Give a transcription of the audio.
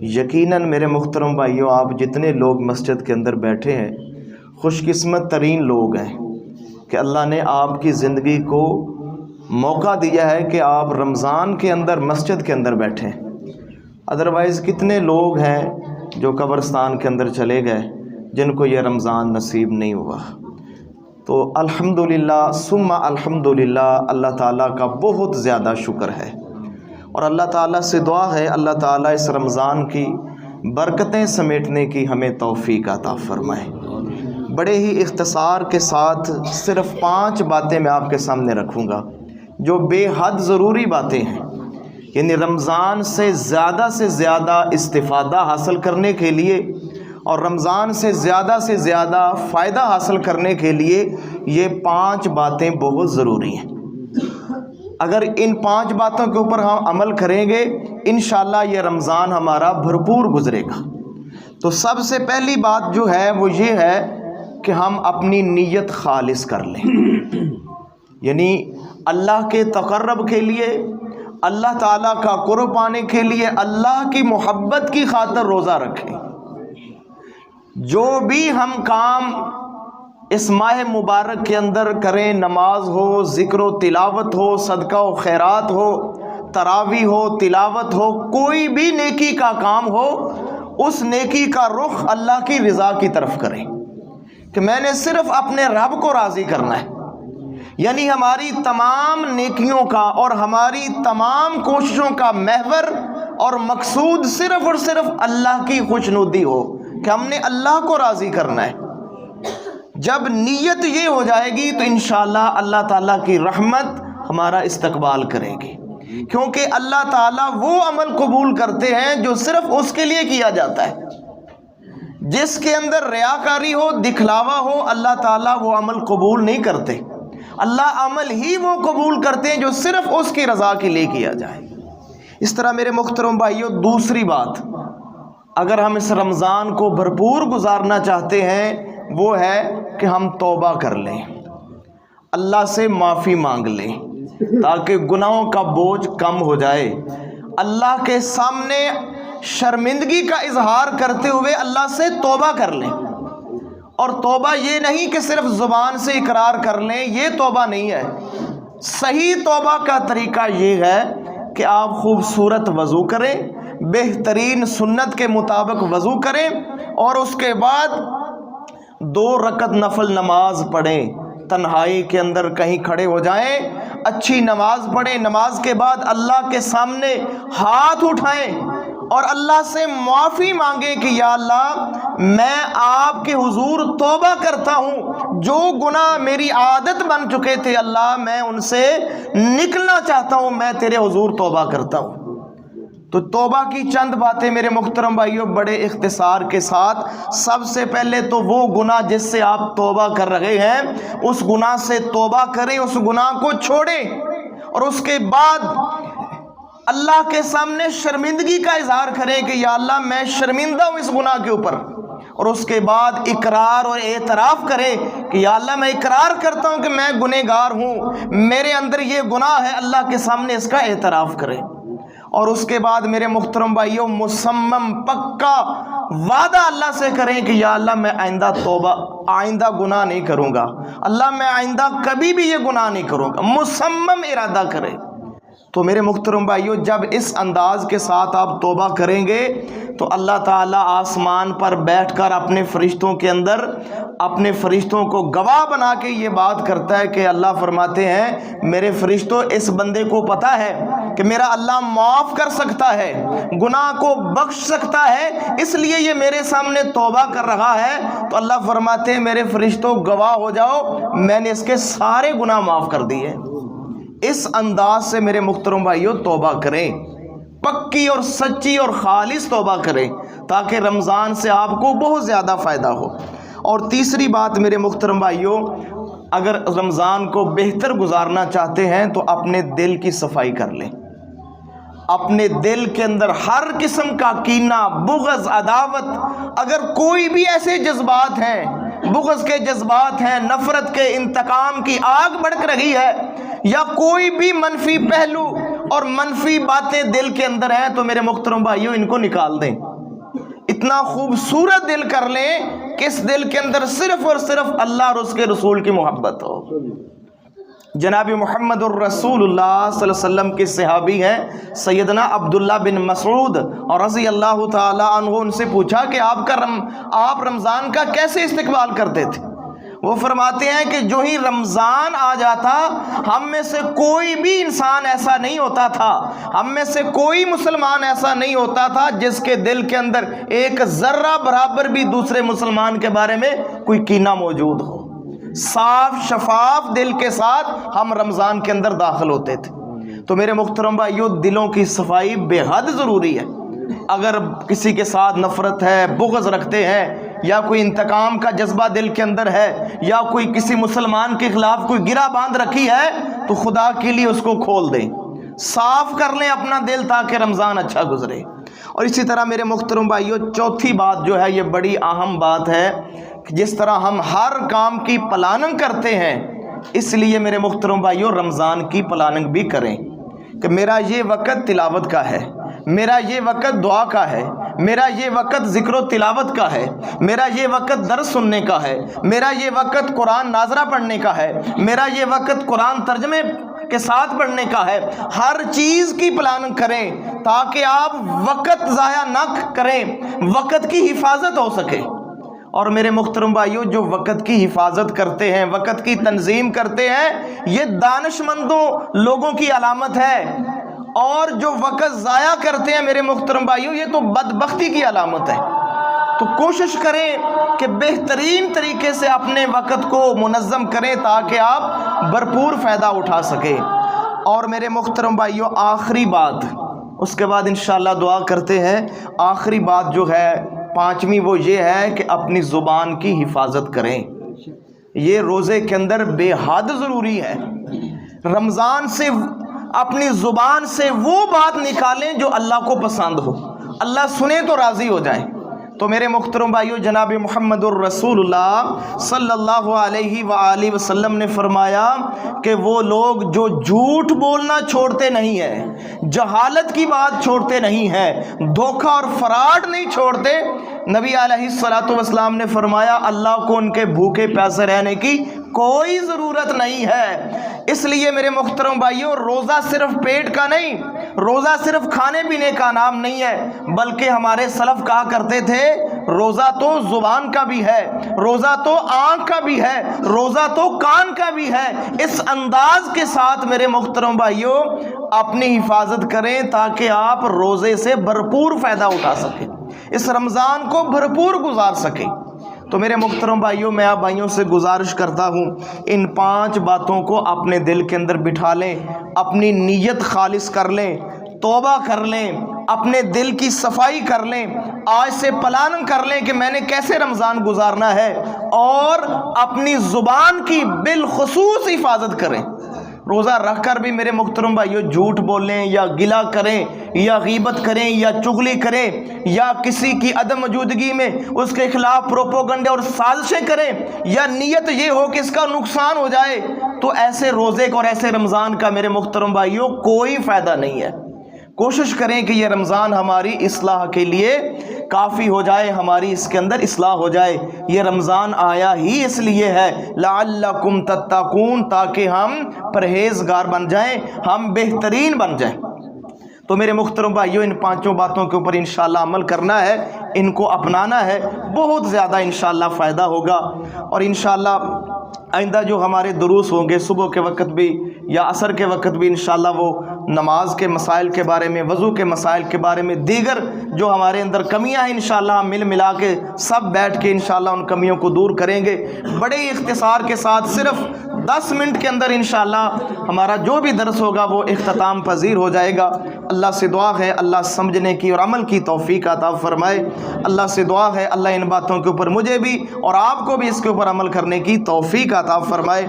یقیناً میرے محترم بھائیوں، آپ جتنے لوگ مسجد کے اندر بیٹھے ہیں خوش قسمت ترین لوگ ہیں کہ اللہ نے آپ کی زندگی کو موقع دیا ہے کہ آپ رمضان کے اندر مسجد کے اندر بیٹھیں۔ ادروائز کتنے لوگ ہیں جو قبرستان کے اندر چلے گئے جن کو یہ رمضان نصیب نہیں ہوا۔ تو الحمدللہ ثم الحمدللہ، اللہ تعالیٰ کا بہت زیادہ شکر ہے، اور اللہ تعالیٰ سے دعا ہے اللہ تعالیٰ اس رمضان کی برکتیں سمیٹنے کی ہمیں توفیق عطا فرمائے۔ بڑے ہی اختصار کے ساتھ صرف 5 باتیں میں آپ کے سامنے رکھوں گا جو بے حد ضروری باتیں ہیں، یعنی رمضان سے زیادہ استفادہ حاصل کرنے کے لیے اور رمضان سے زیادہ فائدہ حاصل کرنے کے لیے یہ 5 باتیں بہت ضروری ہیں۔ اگر ان 5 باتوں کے اوپر ہم عمل کریں گے انشاءاللہ یہ رمضان ہمارا بھرپور گزرے گا۔ تو سب سے پہلی بات جو ہے وہ یہ ہے کہ ہم اپنی نیت خالص کر لیں، یعنی اللہ کے تقرب کے لیے، اللہ تعالیٰ کا قرب پانے کے لیے، اللہ کی محبت کی خاطر روزہ رکھیں۔ جو بھی ہم کام اس ماہ مبارک کے اندر کریں، نماز ہو، ذکر و تلاوت ہو، صدقہ و خیرات ہو، تراویح ہو، تلاوت ہو، کوئی بھی نیکی کا کام ہو، اس نیکی کا رخ اللہ کی رضا کی طرف کریں کہ میں نے صرف اپنے رب کو راضی کرنا ہے، یعنی ہماری تمام نیکیوں کا اور ہماری تمام کوششوں کا محور اور مقصود صرف اور صرف اللہ کی خوشنودی ہو کہ ہم نے اللہ کو راضی کرنا ہے۔ جب نیت یہ ہو جائے گی تو انشاءاللہ اللہ تعالیٰ کی رحمت ہمارا استقبال کرے گی، کیونکہ اللہ تعالیٰ وہ عمل قبول کرتے ہیں جو صرف اس کے لیے کیا جاتا ہے۔ جس کے اندر ریاکاری ہو، دکھلاوا ہو، اللہ تعالیٰ وہ عمل قبول نہیں کرتے۔ اللہ عمل ہی وہ قبول کرتے ہیں جو صرف اس کی رضا کے لیے کیا جائے۔ اس طرح میرے محترم بھائیوں، دوسری بات اگر ہم اس رمضان کو بھرپور گزارنا چاہتے ہیں وہ ہے کہ ہم توبہ کر لیں، اللہ سے معافی مانگ لیں تاکہ گناہوں کا بوجھ کم ہو جائے، اللہ کے سامنے شرمندگی کا اظہار کرتے ہوئے اللہ سے توبہ کر لیں۔ اور توبہ یہ نہیں کہ صرف زبان سے اقرار کر لیں، یہ توبہ نہیں ہے۔ صحیح توبہ کا طریقہ یہ ہے کہ آپ خوبصورت وضو کریں، بہترین سنت کے مطابق وضو کریں، اور اس کے بعد 2 رکعت نفل نماز پڑھیں، تنہائی کے اندر کہیں کھڑے ہو جائیں، اچھی نماز پڑھیں، نماز کے بعد اللہ کے سامنے ہاتھ اٹھائیں اور اللہ سے معافی مانگیں کہ یا اللہ میں آپ کے حضور توبہ کرتا ہوں، جو گناہ میری عادت بن چکے تھے اللہ میں ان سے نکلنا چاہتا ہوں، میں تیرے حضور توبہ کرتا ہوں۔ تو توبہ کی چند باتیں میرے محترم بھائیوں بڑے اختصار کے ساتھ، سب سے پہلے تو وہ گناہ جس سے آپ توبہ کر رہے ہیں اس گناہ سے توبہ کریں، اس گناہ کو چھوڑیں، اور اس کے بعد اللہ کے سامنے شرمندگی کا اظہار کریں کہ یا اللہ میں شرمندہ ہوں اس گناہ کے اوپر، اور اس کے بعد اقرار اور اعتراف کریں کہ یا اللہ میں اقرار کرتا ہوں کہ میں گنہگار ہوں، میرے اندر یہ گناہ ہے، اللہ کے سامنے اس کا اعتراف کریں۔ اور اس کے بعد میرے محترم بھائیوں مصمم پکا وعدہ اللہ سے کریں کہ یا اللہ میں آئندہ گناہ نہیں کروں گا، اللہ میں آئندہ کبھی بھی یہ گناہ نہیں کروں گا، مصمم ارادہ کریں۔ تو میرے محترم بھائیوں جب اس انداز کے ساتھ آپ توبہ کریں گے تو اللہ تعالیٰ آسمان پر بیٹھ کر اپنے فرشتوں کے اندر اپنے فرشتوں کو گواہ بنا کے یہ بات کرتا ہے کہ اللہ فرماتے ہیں میرے فرشتوں اس بندے کو پتہ ہے کہ میرا اللہ معاف کر سکتا ہے، گناہ کو بخش سکتا ہے، اس لیے یہ میرے سامنے توبہ کر رہا ہے۔ تو اللہ فرماتے ہیں میرے فرشتوں گواہ ہو جاؤ، میں نے اس کے سارے گناہ معاف کر دیے۔ اس انداز سے میرے محترم بھائیوں توبہ کریں، پکی اور سچی اور خالص توبہ کریں تاکہ رمضان سے آپ کو بہت زیادہ فائدہ ہو۔ اور تیسری بات میرے محترم بھائیوں، اگر رمضان کو بہتر گزارنا چاہتے ہیں تو اپنے دل کی صفائی کر لیں۔ اپنے دل کے اندر ہر قسم کا کینہ، بغض، عداوت، اگر کوئی بھی ایسے جذبات ہیں، بغض کے جذبات ہیں، نفرت کے، انتقام کی آگ بھڑک رہی ہے، یا کوئی بھی منفی پہلو اور منفی باتیں دل کے اندر ہیں تو میرے محترم بھائیوں ان کو نکال دیں۔ اتنا خوبصورت دل کر لیں کہ اس دل کے اندر صرف اور صرف اللہ اور اس کے رسول کی محبت ہو۔ جناب محمد الرسول اللہ صلی اللہ علیہ وسلم کے صحابی ہیں سیدنا عبداللہ بن مسعود اور رضی اللہ تعالی عنہ، ان سے پوچھا کہ آپ رمضان کا کیسے استقبال کرتے تھے؟ وہ فرماتے ہیں کہ جو ہی رمضان آ جاتا ہم میں سے کوئی بھی انسان ایسا نہیں ہوتا تھا، ہم میں سے کوئی مسلمان ایسا نہیں ہوتا تھا جس کے دل کے اندر ایک ذرہ برابر بھی دوسرے مسلمان کے بارے میں کوئی کینہ موجود ہو۔ صاف شفاف دل کے ساتھ ہم رمضان کے اندر داخل ہوتے تھے۔ تو میرے محترم بھائیو، دلوں کی صفائی بے حد ضروری ہے۔ اگر کسی کے ساتھ نفرت ہے، بغض رکھتے ہیں، یا کوئی انتقام کا جذبہ دل کے اندر ہے، یا کوئی کسی مسلمان کے خلاف کوئی گرہ باندھ رکھی ہے، تو خدا کے لیے اس کو کھول دیں، صاف کر لیں اپنا دل تاکہ رمضان اچھا گزرے۔ اور اسی طرح میرے محترم بھائیو، چوتھی بات جو ہے یہ بڑی اہم بات ہے کہ جس طرح ہم ہر کام کی پلاننگ کرتے ہیں، اس لیے میرے محترم بھائیو رمضان کی پلاننگ بھی کریں کہ میرا یہ وقت تلاوت کا ہے، میرا یہ وقت دعا کا ہے، میرا یہ وقت ذکر و تلاوت کا ہے، میرا یہ وقت درس سننے کا ہے، میرا یہ وقت قرآن ناظرہ پڑھنے کا ہے، میرا یہ وقت قرآن ترجمے کے ساتھ پڑھنے کا ہے۔ ہر چیز کی پلاننگ کریں تاکہ آپ وقت ضائع نہ کریں، وقت کی حفاظت ہو سکے۔ اور میرے محترم بھائیوں، جو وقت کی حفاظت کرتے ہیں، وقت کی تنظیم کرتے ہیں، یہ دانش مندوں لوگوں کی علامت ہے، اور جو وقت ضائع کرتے ہیں میرے محترم بھائیوں، یہ تو بدبختی کی علامت ہے۔ تو کوشش کریں کہ بہترین طریقے سے اپنے وقت کو منظم کریں تاکہ آپ بھرپور فائدہ اٹھا سکیں۔ اور میرے محترم بھائیوں، آخری بات، اس کے بعد انشاءاللہ دعا کرتے ہیں، آخری بات جو ہے پانچویں، وہ یہ ہے کہ اپنی زبان کی حفاظت کریں۔ یہ روزے کے اندر بے حد ضروری ہے۔ رمضان سے اپنی زبان سے وہ بات نکالیں جو اللہ کو پسند ہو، اللہ سنے تو راضی ہو جائیں۔ تو میرے محترم بھائیو، جناب محمد الرسول اللہ صلی اللہ علیہ وآلہ وسلم نے فرمایا کہ وہ لوگ جو جھوٹ بولنا چھوڑتے نہیں ہیں، جہالت کی بات چھوڑتے نہیں ہیں، دھوکہ اور فراڈ نہیں چھوڑتے، نبی علیہ الصلوۃ والسلام نے فرمایا اللہ کو ان کے بھوکے پیاسے رہنے کی کوئی ضرورت نہیں ہے۔ اس لیے میرے محترم بھائیوں، روزہ صرف پیٹ کا نہیں، روزہ صرف کھانے پینے کا نام نہیں ہے، بلکہ ہمارے سلف کہا کرتے تھے روزہ تو زبان کا بھی ہے، روزہ تو آنکھ کا بھی ہے، روزہ تو کان کا بھی ہے۔ اس انداز کے ساتھ میرے محترم بھائیوں اپنی حفاظت کریں تاکہ آپ روزے سے بھرپور فائدہ اٹھا سکیں، اس رمضان کو بھرپور گزار سکیں۔ تو میرے محترم بھائیوں، میں آپ بھائیوں سے گزارش کرتا ہوں ان 5 باتوں کو اپنے دل کے اندر بٹھا لیں، اپنی نیت خالص کر لیں، توبہ کر لیں، اپنے دل کی صفائی کر لیں، آج سے پلاننگ کر لیں کہ میں نے کیسے رمضان گزارنا ہے، اور اپنی زبان کی بالخصوص حفاظت کریں۔ روزہ رکھ کر بھی میرے محترم بھائیو جھوٹ بولیں یا گلہ کریں یا غیبت کریں یا چغلی کریں یا کسی کی عدم موجودگی میں اس کے خلاف پروپوگنڈے اور سازشیں کریں، یا نیت یہ ہو کہ اس کا نقصان ہو جائے، تو ایسے روزے کا اور ایسے رمضان کا میرے محترم بھائیو کوئی فائدہ نہیں ہے۔ کوشش کریں کہ یہ رمضان ہماری اصلاح کے لیے کافی ہو جائے، ہماری اس کے اندر اصلاح ہو جائے۔ یہ رمضان آیا ہی اس لیے ہے لعلکم تتقون، تاکہ ہم پرہیزگار بن جائیں، ہم بہترین بن جائیں۔ تو میرے محترم بھائیو، ان 5 باتوں کے اوپر انشاءاللہ عمل کرنا ہے، ان کو اپنانا ہے، بہت زیادہ انشاءاللہ فائدہ ہوگا۔ اور انشاءاللہ آئندہ جو ہمارے دروس ہوں گے صبح کے وقت بھی یا عصر کے وقت بھی، انشاءاللہ وہ نماز کے مسائل کے بارے میں، وضو کے مسائل کے بارے میں، دیگر جو ہمارے اندر کمیاں ہیں، انشاءاللہ ہم مل ملا کے سب بیٹھ کے انشاءاللہ ان کمیوں کو دور کریں گے، بڑے اختصار کے ساتھ، صرف 10 منٹ کے اندر انشاءاللہ ہمارا جو بھی درس ہوگا وہ اختتام پذیر ہو جائے گا۔ اللہ سے دعا ہے اللہ سمجھنے کی اور عمل کی توفیق عطا فرمائے۔ اللہ سے دعا ہے اللہ ان باتوں کے اوپر مجھے بھی اور آپ کو بھی اس کے اوپر عمل کرنے کی توفیق عطا فرمائے۔